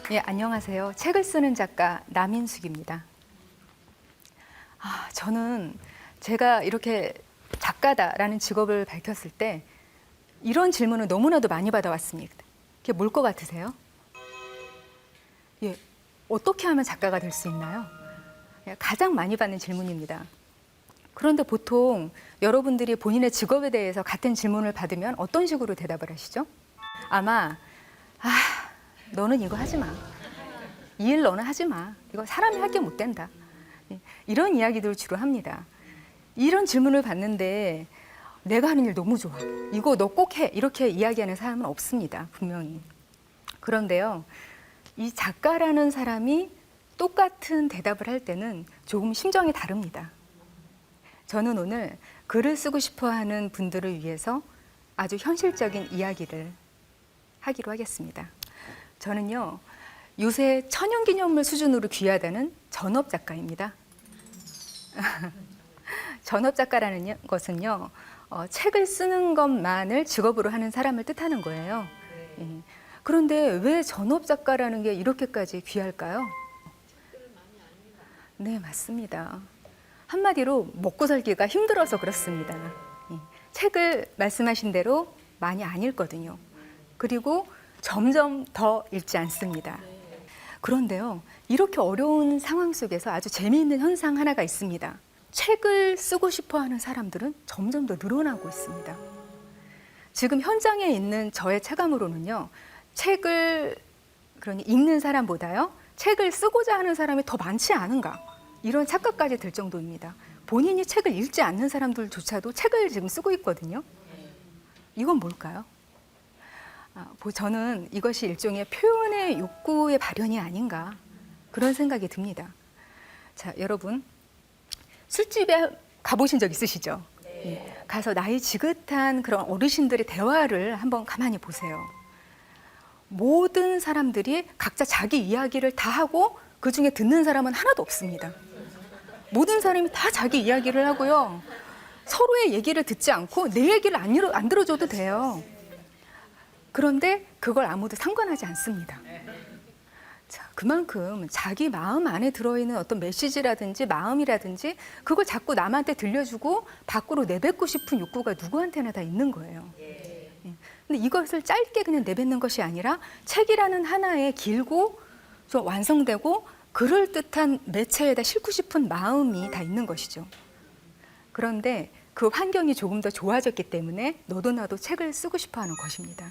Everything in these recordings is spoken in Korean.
예, 안녕하세요. 책을 쓰는 작가 남인숙입니다. 저는 제가 이렇게 작가다라는 직업을 밝혔을 때 이런 질문을 너무나도 많이 받아왔습니다. 그게 뭘 것 같으세요? 예, 어떻게 하면 작가가 될 수 있나요? 예, 가장 많이 받는 질문입니다. 그런데 보통 여러분들이 본인의 직업에 대해서 같은 질문을 받으면 어떤 식으로 대답을 하시죠? 아마 너는 이거 하지 마. 이 일 너는 하지 마. 이거 사람이 할 게 못 된다. 이런 이야기들을 주로 합니다. 이런 질문을 받는데 내가 하는 일 너무 좋아. 이거 너 꼭 해. 이렇게 이야기하는 사람은 없습니다. 분명히. 그런데요. 이 작가라는 사람이 똑같은 대답을 할 때는 조금 심정이 다릅니다. 저는 오늘 글을 쓰고 싶어 하는 분들을 위해서 아주 현실적인 이야기를 하기로 하겠습니다. 저는요, 요새 천연기념물 수준으로 귀하다는 전업 작가입니다. 전업 작가라는 것은요, 책을 쓰는 것만을 직업으로 하는 사람을 뜻하는 거예요. 예. 그런데 왜 전업 작가라는 게 이렇게까지 귀할까요? 네, 맞습니다. 한마디로 먹고 살기가 힘들어서 그렇습니다. 예. 책을 말씀하신 대로 많이 안 읽거든요. 그리고 점점 더 읽지 않습니다. 그런데요, 이렇게 어려운 상황 속에서 아주 재미있는 현상 하나가 있습니다. 책을 쓰고 싶어 하는 사람들은 점점 더 늘어나고 있습니다. 지금 현장에 있는 저의 체감으로는요, 책을 읽는 사람보다요, 책을 쓰고자 하는 사람이 더 많지 않은가, 이런 착각까지 들 정도입니다. 본인이 책을 읽지 않는 사람들조차도 책을 지금 쓰고 있거든요. 이건 뭘까요? 저는 이것이 일종의 표현의 욕구의 발현이 아닌가, 그런 생각이 듭니다. 자, 여러분, 술집에 가보신 적 있으시죠? 네. 가서 나이 지긋한 그런 어르신들의 대화를 한번 가만히 보세요. 모든 사람들이 각자 자기 이야기를 다 하고 그 중에 듣는 사람은 하나도 없습니다. 모든 사람이 다 자기 이야기를 하고요. 서로의 얘기를 듣지 않고 내 얘기를 안 들어줘도 돼요. 그런데 그걸 아무도 상관하지 않습니다. 자, 그만큼 자기 마음 안에 들어있는 어떤 메시지라든지 마음이라든지 그걸 자꾸 남한테 들려주고 밖으로 내뱉고 싶은 욕구가 누구한테나 다 있는 거예요. 근데 이것을 짧게 그냥 내뱉는 것이 아니라 책이라는 하나의 길고 좀 완성되고 그럴듯한 매체에다 싣고 싶은 마음이 다 있는 것이죠. 그런데 그 환경이 조금 더 좋아졌기 때문에 너도 나도 책을 쓰고 싶어 하는 것입니다.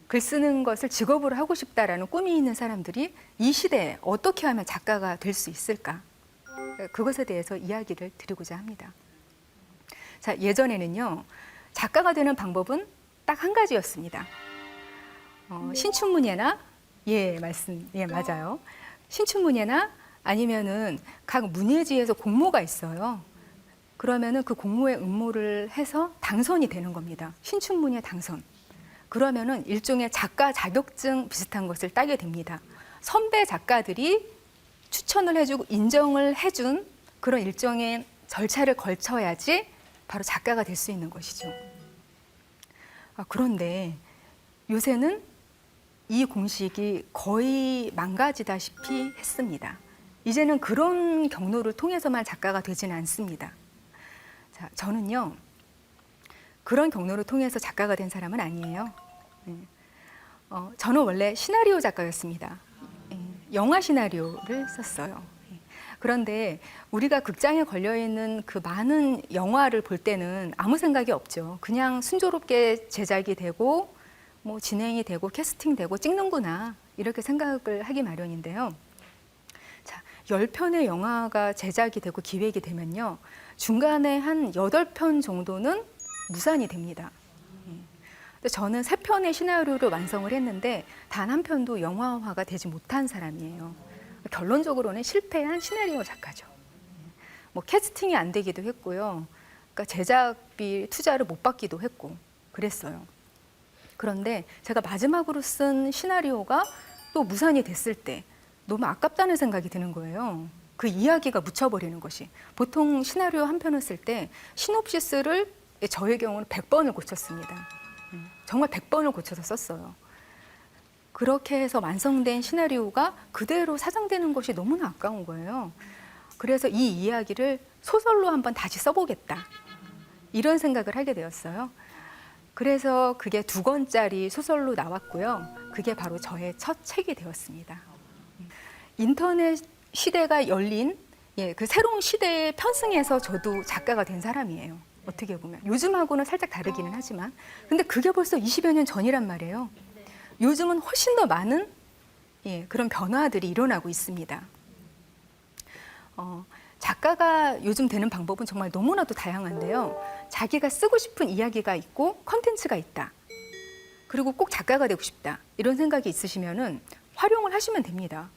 글 쓰는 것을 직업으로 하고 싶다라는 꿈이 있는 사람들이 이 시대에 어떻게 하면 작가가 될 수 있을까? 그것에 대해서 이야기를 드리고자 합니다. 자, 예전에는요, 작가가 되는 방법은 딱 한 가지였습니다. 신춘문예나, 맞아요. 신춘문예나 아니면은 각 문예지에서 공모가 있어요. 그러면은 그 공모에 응모를 해서 당선이 되는 겁니다. 신춘문예 당선. 그러면은 일종의 작가 자격증 비슷한 것을 따게 됩니다. 선배 작가들이 추천을 해주고 인정을 해준 그런 일종의 절차를 거쳐야지 바로 작가가 될 수 있는 것이죠. 그런데 요새는 이 공식이 거의 망가지다시피 했습니다. 이제는 그런 경로를 통해서만 작가가 되지는 않습니다. 자, 저는요, 그런 경로를 통해서 작가가 된 사람은 아니에요. 저는 원래 시나리오 작가였습니다. 영화 시나리오를 썼어요. 그런데 우리가 극장에 걸려있는 그 많은 영화를 볼 때는 아무 생각이 없죠. 그냥 순조롭게 제작이 되고 뭐 진행이 되고 캐스팅되고 찍는구나, 이렇게 생각을 하기 마련인데요. 자, 10편의 영화가 제작이 되고 기획이 되면요, 중간에 한 8편 정도는 무산이 됩니다. 근데 저는 3편의 시나리오를 완성을 했는데 단 한 편도 영화화가 되지 못한 사람이에요. 결론적으로는 실패한 시나리오 작가죠. 뭐 캐스팅이 안 되기도 했고요. 그러니까 제작비 투자를 못 받기도 했고 그랬어요. 그런데 제가 마지막으로 쓴 시나리오가 또 무산이 됐을 때 너무 아깝다는 생각이 드는 거예요. 그 이야기가 묻혀버리는 것이. 보통 시나리오 한 편을 쓸 때 시놉시스를 저의 경우는 100번을 고쳤습니다. 정말 100번을 고쳐서 썼어요. 그렇게 해서 완성된 시나리오가 그대로 사장되는 것이 너무나 아까운 거예요. 그래서 이 이야기를 소설로 한번 다시 써보겠다. 이런 생각을 하게 되었어요. 그래서 그게 2권짜리 소설로 나왔고요. 그게 바로 저의 첫 책이 되었습니다. 인터넷 시대가 열린 그 새로운 시대에 편승해서 저도 작가가 된 사람이에요. 어떻게 보면. 요즘하고는 살짝 다르기는 하지만. 근데 그게 벌써 20여 년 전이란 말이에요. 요즘은 훨씬 더 많은 그런 변화들이 일어나고 있습니다. 작가가 요즘 되는 방법은 정말 너무나도 다양한데요. 자기가 쓰고 싶은 이야기가 있고 컨텐츠가 있다. 그리고 꼭 작가가 되고 싶다. 이런 생각이 있으시면은 활용을 하시면 됩니다.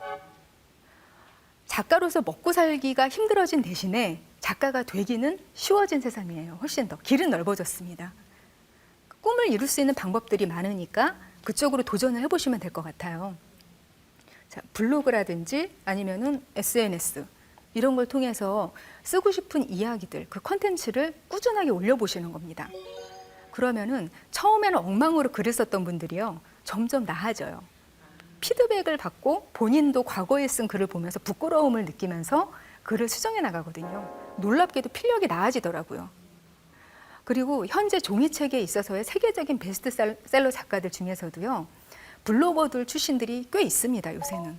작가로서 먹고 살기가 힘들어진 대신에 작가가 되기는 쉬워진 세상이에요. 훨씬 더 길은 넓어졌습니다. 꿈을 이룰 수 있는 방법들이 많으니까 그쪽으로 도전을 해보시면 될 것 같아요. 자, 블로그라든지 아니면은 SNS 이런 걸 통해서 쓰고 싶은 이야기들, 그 컨텐츠를 꾸준하게 올려보시는 겁니다. 그러면은 처음에는 엉망으로 글을 썼던 분들이요, 점점 나아져요. 피드백을 받고 본인도 과거에 쓴 글을 보면서 부끄러움을 느끼면서 글을 수정해 나가거든요. 놀랍게도 필력이 나아지더라고요. 그리고 현재 종이책에 있어서의 세계적인 베스트셀러 작가들 중에서도요, 블로거들 출신들이 꽤 있습니다, 요새는.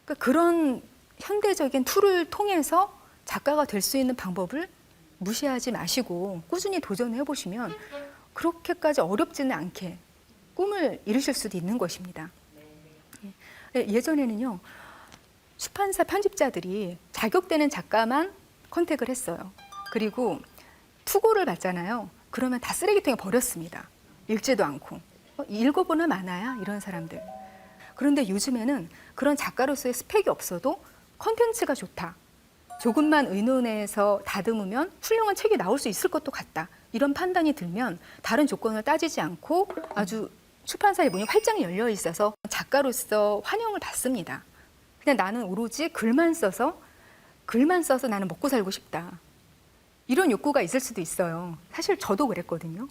그러니까 그런 현대적인 툴을 통해서 작가가 될 수 있는 방법을 무시하지 마시고 꾸준히 도전해 보시면 그렇게까지 어렵지는 않게 꿈을 이루실 수도 있는 것입니다. 예전에는요,出版사 편집자들이 자격되는 작가만 컨택을 했어요. 그리고 투고를 받잖아요. 그러면 다 쓰레기통에 버렸습니다. 읽지도 않고. 읽어보나 마나야 이런 사람들. 그런데 요즘에는 그런 작가로서의 스펙이 없어도 컨텐츠가 좋다. 조금만 의논해서 다듬으면 훌륭한 책이 나올 수 있을 것도 같다. 이런 판단이 들면 다른 조건을 따지지 않고 아주 출판사의 문이 활짝 열려 있어서 작가로서 환영을 받습니다. 그냥 나는 오로지 글만 써서 나는 먹고 살고 싶다. 이런 욕구가 있을 수도 있어요. 사실 저도 그랬거든요.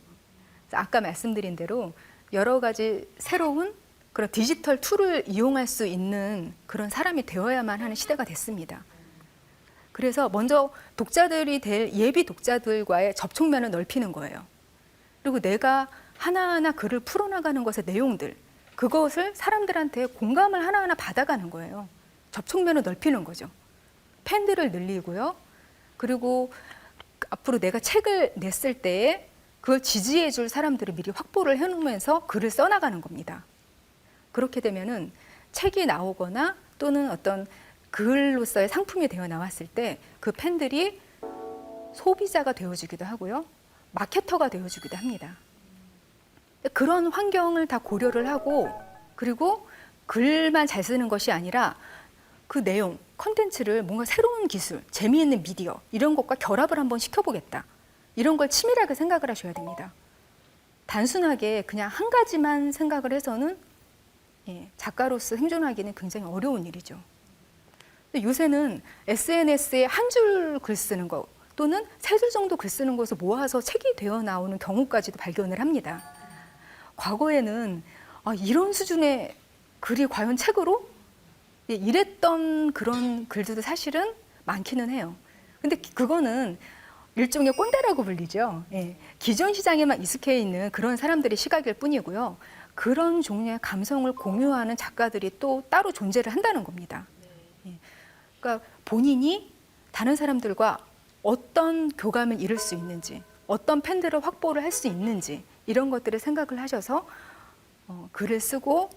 아까 말씀드린 대로 여러 가지 새로운 그런 디지털 툴을 이용할 수 있는 그런 사람이 되어야만 하는 시대가 됐습니다. 그래서 먼저 독자들이 될 예비 독자들과의 접촉면을 넓히는 거예요. 그리고 내가 하나하나 글을 풀어나가는 것의 내용들, 그것을 사람들한테 공감을 하나하나 받아가는 거예요. 접촉면을 넓히는 거죠. 팬들을 늘리고요. 그리고 앞으로 내가 책을 냈을 때에 그걸 지지해 줄 사람들을 미리 확보를 해놓으면서 글을 써나가는 겁니다. 그렇게 되면은 책이 나오거나 또는 어떤 글로서의 상품이 되어 나왔을 때 그 팬들이 소비자가 되어주기도 하고요. 마케터가 되어주기도 합니다. 그런 환경을 다 고려를 하고, 그리고 글만 잘 쓰는 것이 아니라 그 내용, 컨텐츠를 뭔가 새로운 기술, 재미있는 미디어 이런 것과 결합을 한번 시켜보겠다. 이런 걸 치밀하게 생각을 하셔야 됩니다. 단순하게 그냥 한 가지만 생각을 해서는 작가로서 생존하기는 굉장히 어려운 일이죠. 근데 요새는 SNS에 한 줄 글 쓰는 거 또는 3줄 정도 글 쓰는 것을 모아서 책이 되어 나오는 경우까지도 발견을 합니다. 과거에는 이런 수준의 글이 과연 책으로? 이랬던 그런 글들도 사실은 많기는 해요. 근데 그거는 일종의 꼰대라고 불리죠. 기존 시장에만 익숙해 있는 그런 사람들의 시각일 뿐이고요. 그런 종류의 감성을 공유하는 작가들이 또 따로 존재를 한다는 겁니다. 그러니까 본인이 다른 사람들과 어떤 교감을 이룰 수 있는지, 어떤 팬들을 확보를 할 수 있는지 이런 것들을 생각을 하셔서 글을 쓰고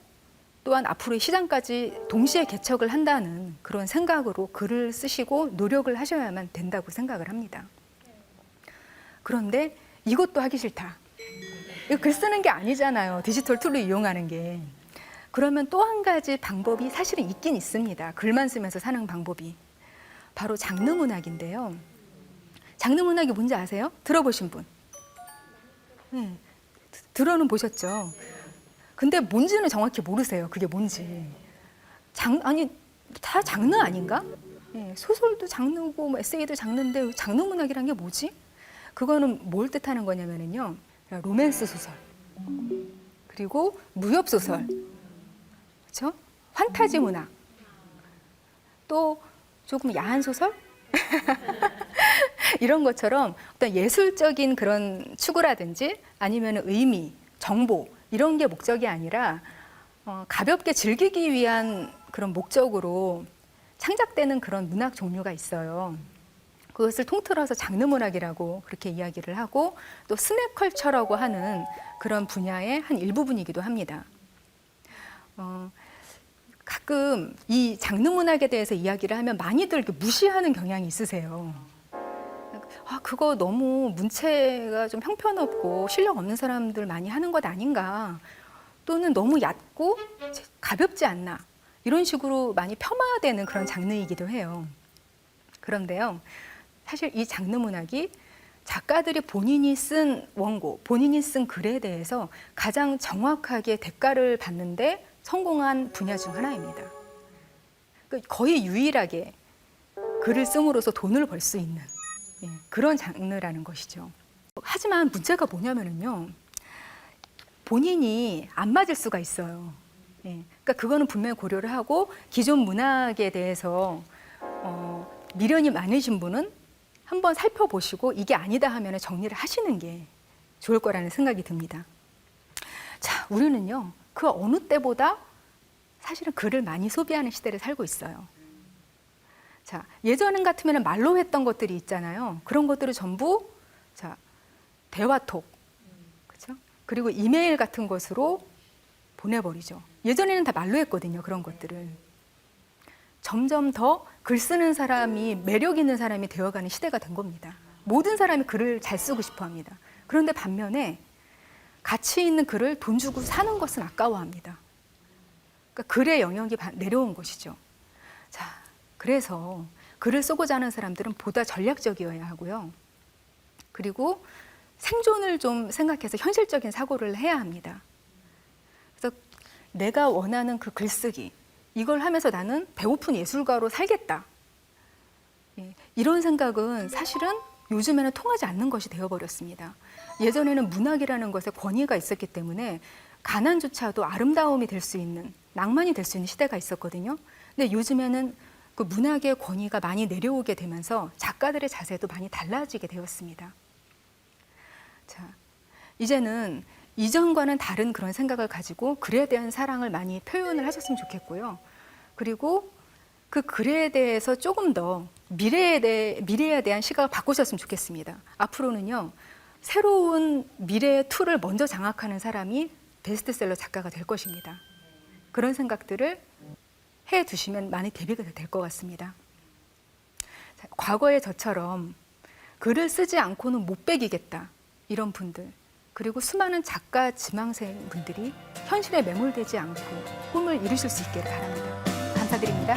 또한 앞으로의 시장까지 동시에 개척을 한다는 그런 생각으로 글을 쓰시고 노력을 하셔야만 된다고 생각을 합니다. 그런데 이것도 하기 싫다. 이거 글 쓰는 게 아니잖아요. 디지털 툴을 이용하는 게. 그러면 또 한 가지 방법이 사실은 있긴 있습니다. 글만 쓰면서 사는 방법이. 바로 장르 문학인데요. 장르 문학이 뭔지 아세요? 들어보신 분? 들어는 보셨죠? 근데 뭔지는 정확히 모르세요. 그게 뭔지. 다 장르 아닌가? 소설도 장르고 뭐 에세이도 장르인데 장르 문학이란 게 뭐지? 그거는 뭘 뜻하는 거냐면요. 로맨스 소설, 그리고 무협 소설, 그렇죠? 환타지 문학, 또 조금 야한 소설 이런 것처럼 어떤 예술적인 그런 추구라든지 아니면 의미, 정보 이런 게 목적이 아니라 가볍게 즐기기 위한 그런 목적으로 창작되는 그런 문학 종류가 있어요. 그것을 통틀어서 장르 문학이라고 그렇게 이야기를 하고 또 스낵컬처라고 하는 그런 분야의 한 일부분이기도 합니다. 가끔 이 장르 문학에 대해서 이야기를 하면 많이들 이렇게 무시하는 경향이 있으세요. 그거 너무 문체가 좀 형편없고 실력 없는 사람들 많이 하는 것 아닌가, 또는 너무 얕고 가볍지 않나, 이런 식으로 많이 폄하되는 그런 장르이기도 해요. 그런데요, 사실 이 장르 문학이 작가들이 본인이 쓴 원고, 본인이 쓴 글에 대해서 가장 정확하게 대가를 받는데 성공한 분야 중 하나입니다. 거의 유일하게 글을 씀으로써 돈을 벌 수 있는 그런 장르라는 것이죠. 하지만 문제가 뭐냐면요, 본인이 안 맞을 수가 있어요. 그러니까 그거는 분명히 고려를 하고 기존 문학에 대해서 미련이 많으신 분은 한번 살펴보시고 이게 아니다 하면 정리를 하시는 게 좋을 거라는 생각이 듭니다. 자, 우리는요, 그 어느 때보다 사실은 글을 많이 소비하는 시대를 살고 있어요. 자, 예전 같으면 말로 했던 것들이 있잖아요. 그런 것들을 전부 대화톡, 그렇죠? 그리고 이메일 같은 것으로 보내버리죠. 예전에는 다 말로 했거든요, 그런 것들을. 점점 더 글 쓰는 사람이 매력 있는 사람이 되어가는 시대가 된 겁니다. 모든 사람이 글을 잘 쓰고 싶어 합니다. 그런데 반면에 가치 있는 글을 돈 주고 사는 것은 아까워합니다. 그러니까 글의 영역이 내려온 것이죠. 자, 그래서 글을 쓰고자 하는 사람들은 보다 전략적이어야 하고요. 그리고 생존을 좀 생각해서 현실적인 사고를 해야 합니다. 그래서 내가 원하는 그 글쓰기, 이걸 하면서 나는 배고픈 예술가로 살겠다, 이런 생각은 사실은 요즘에는 통하지 않는 것이 되어버렸습니다. 예전에는 문학이라는 것에 권위가 있었기 때문에 가난조차도 아름다움이 될 수 있는, 낭만이 될 수 있는 시대가 있었거든요. 근데 요즘에는 그 문학의 권위가 많이 내려오게 되면서 작가들의 자세도 많이 달라지게 되었습니다. 자, 이제는 이전과는 다른 그런 생각을 가지고 글에 대한 사랑을 많이 표현을 하셨으면 좋겠고요. 그리고 그 글에 대해서 조금 더 미래에 대한 시각을 바꾸셨으면 좋겠습니다. 앞으로는요, 새로운 미래의 툴을 먼저 장악하는 사람이 베스트셀러 작가가 될 것입니다. 그런 생각들을 해 두시면 많이 대비가 될 것 같습니다. 자, 과거의 저처럼 글을 쓰지 않고는 못 베기겠다, 이런 분들, 그리고 수많은 작가 지망생 분들이 현실에 매몰되지 않고 꿈을 이루실 수 있기를 바랍니다. 감사드립니다.